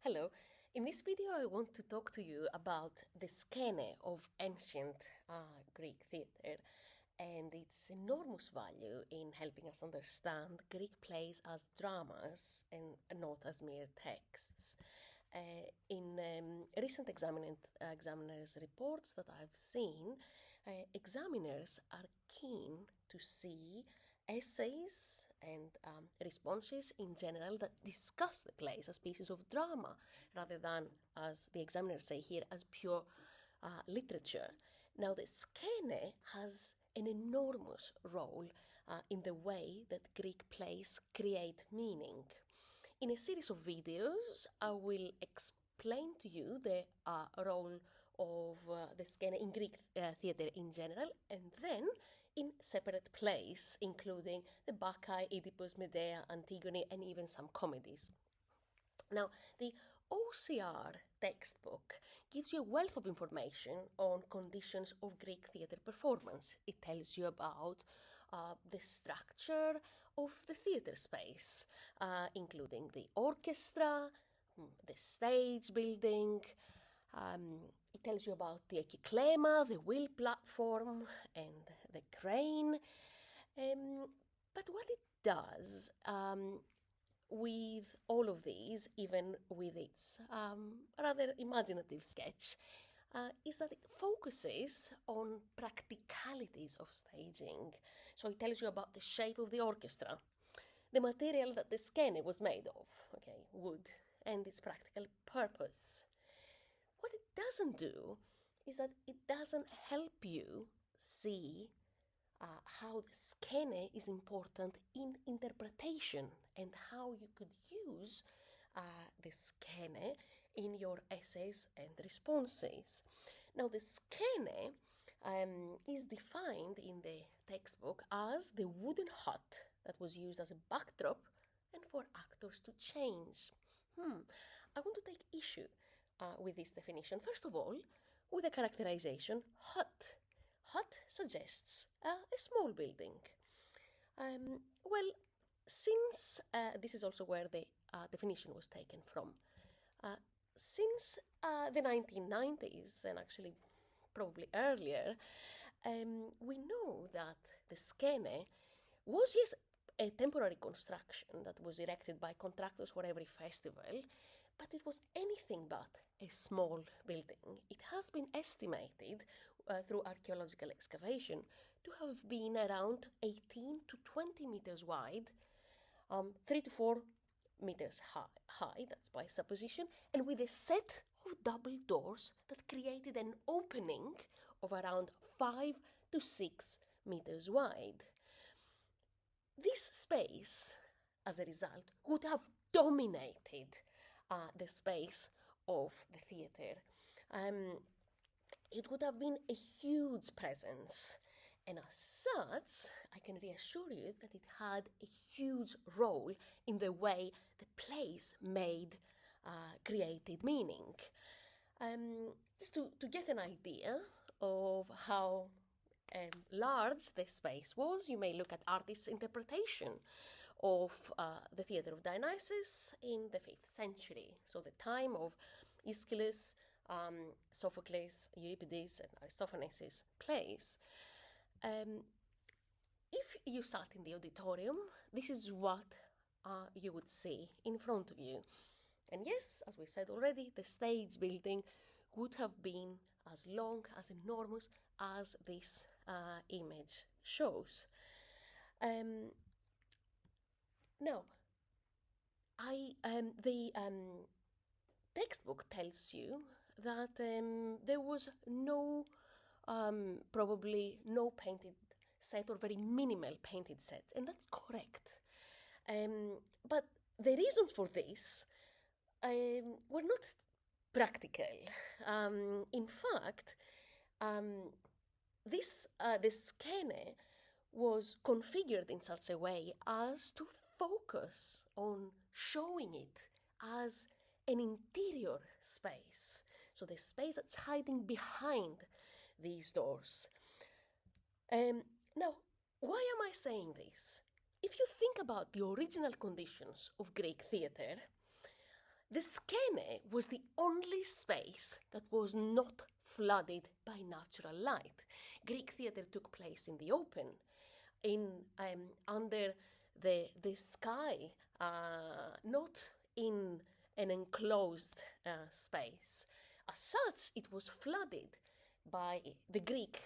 Hello. In this video, I want to talk to you about the skene of ancient Greek theatre and its enormous value in helping us understand Greek plays as dramas and not as mere texts. In recent examiners' reports that I've seen, examiners are keen to see essays and responses in general that discuss the plays as pieces of drama rather than, as the examiners say here, as pure literature. Now, the skene has an enormous role in the way that Greek plays create meaning. In a series of videos, I will explain to you the role of the skene in Greek theatre in general, and then in separate plays, including the Bacchae, Oedipus, Medea, Antigone, and even some comedies. Now, the OCR textbook gives you a wealth of information on conditions of Greek theatre performance. It tells you about the structure of the theatre space, including the orchestra, the stage building. It tells you about the ekiklema, the wheel platform, and the crane. But what it does with all of these, even with its rather imaginative sketch, is that it focuses on practicalities of staging. So it tells you about the shape of the orchestra, the material that the skene was made of, wood, and its practical purpose. What it doesn't do is that it doesn't help you see how the skene is important in interpretation and how you could use the skene in your essays and responses. Now, the skene is defined in the textbook as the wooden hut that was used as a backdrop and for actors to change. I want to take issue with this definition. First of all, with the characterization hut. Hut suggests a small building. Well, since this is also where the definition was taken from, since the 1990s, and actually probably earlier, we know that the skene was, yes, a temporary construction that was erected by contractors for every festival, but it was anything but a small building. It has been estimated through archaeological excavation to have been around 18 to 20 meters wide, 3 to 4 meters high, that's by supposition, and with a set of double doors that created an opening of around 5 to 6 meters wide. This space, as a result, would have dominated the space of the theatre. It would have been a huge presence, and as such, I can reassure you that it had a huge role in the way the place created meaning. Just to get an idea of how large the space was, you may look at artists' interpretation of the theatre of Dionysus in the 5th century, so the time of Aeschylus, Sophocles, Euripides, and Aristophanes' plays. If you sat in the auditorium, this is what you would see in front of you. And yes, as we said already, the stage building would have been as long, as enormous as this image shows. Now, the textbook tells you that there was probably no painted set or very minimal painted set, and that's correct. But the reasons for this were not practical. In fact, the skene was configured in such a way as to focus on showing it as an interior space. So the space that's hiding behind these doors. Now, why am I saying this? If you think about the original conditions of Greek theatre, The skene was the only space that was not flooded by natural light. Greek theatre took place in the open, under the sky, not in an enclosed space. As such, it was flooded by the Greek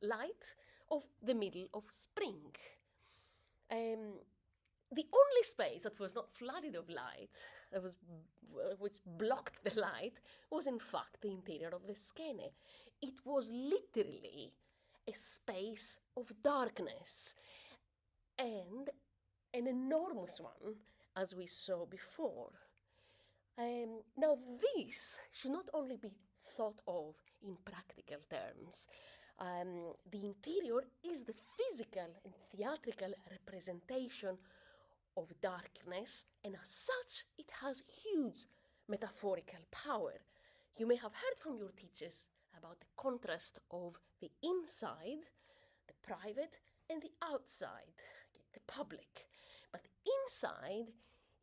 light of the middle of spring. The only space that was not flooded of light, which blocked the light, was in fact the interior of the skene. It was literally a space of darkness, and an enormous one, as we saw before. Now, this should not only be thought of in practical terms. The interior is the physical and theatrical representation of darkness, and as such, it has huge metaphorical power. You may have heard from your teachers about the contrast of the inside, the private, and the outside, the public. But the inside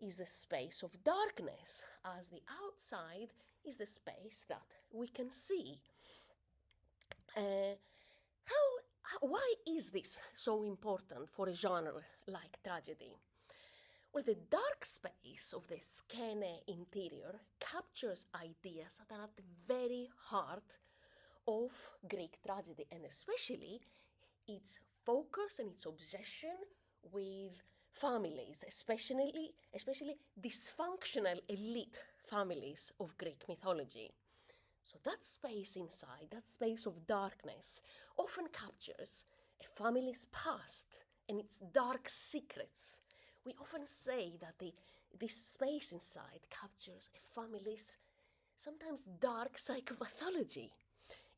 is the space of darkness, as the outside is the space that we can see. Why is this so important for a genre like tragedy? Well, the dark space of the skene interior captures ideas that are at the very heart of Greek tragedy, and especially its focus and its obsession with families, especially dysfunctional elite families of Greek mythology. So that space inside, that space of darkness, often captures a family's past and its dark secrets. We often say that this space inside captures a family's sometimes dark psychopathology.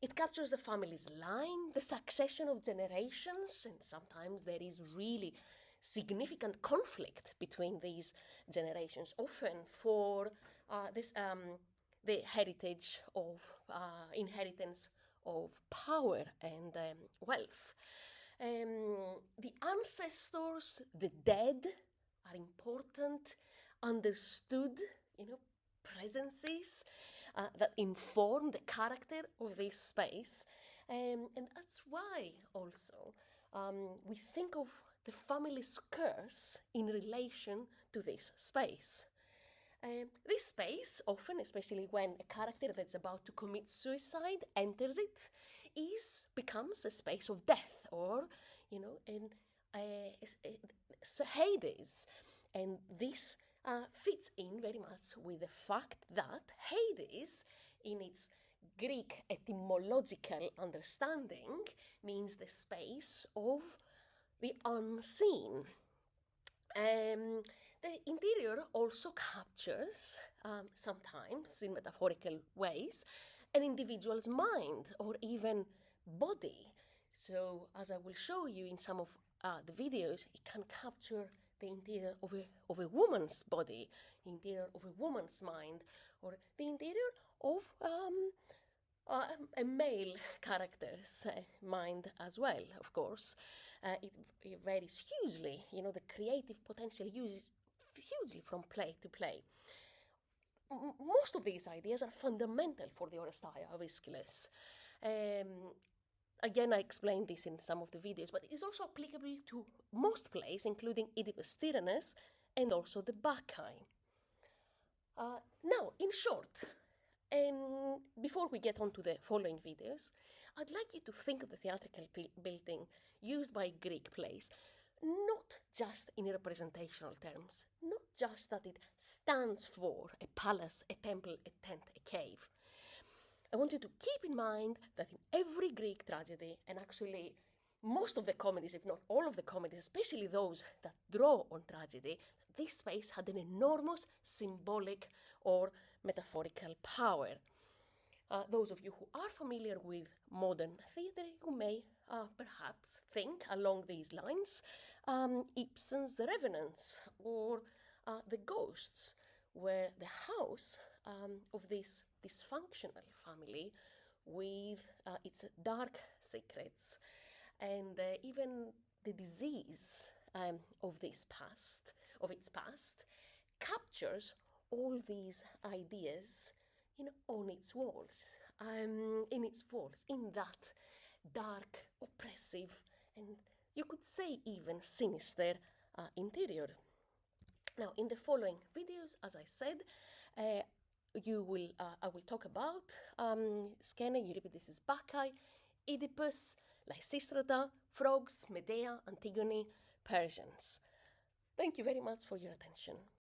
It captures the family's line, the succession of generations, and sometimes there is really significant conflict between these generations, often for the heritage of inheritance of power and wealth. The ancestors, the dead, are important, understood, presences that inform the character of this space. And that's why also we think of the family's curse in relation to this space. This space, often, especially when a character that's about to commit suicide enters it, becomes a space of death, or, Hades. And this fits in very much with the fact that Hades, in its Greek etymological understanding, means the space of the unseen. The interior also captures, sometimes in metaphorical ways, an individual's mind or even body. So, as I will show you in some of the videos, it can capture the interior of a woman's body, the interior of a woman's mind, or the interior of a male character's mind as well, of course. It varies hugely, the creative potential uses hugely from play to play. Most of these ideas are fundamental for the Oresteia of Aeschylus. Again, I explained this in some of the videos, but it is also applicable to most plays, including Oedipus Tyrannus and also the Bacchae. Now, in short, before we get on to the following videos, I'd like you to think of the theatrical building used by Greek plays, not just in representational terms, not just that it stands for a palace, a temple, a tent, a cave. I want you to keep in mind that in every Greek tragedy, and actually most of the comedies, if not all of the comedies, especially those that draw on tragedy, this space had an enormous symbolic or metaphorical power. Those of you who are familiar with modern theatre, you may perhaps think along these lines. Ibsen's The Revenants or The Ghosts, where the house of this dysfunctional family with its dark secrets and even the disease of its past, captures all these ideas, on its walls, in that dark, oppressive, and you could say even sinister interior. Now, in the following videos, as I said, I will talk about Skene, Euripides' Bacchae, Oedipus, Lysistrata, frogs, Medea, Antigone, Persians. Thank you very much for your attention.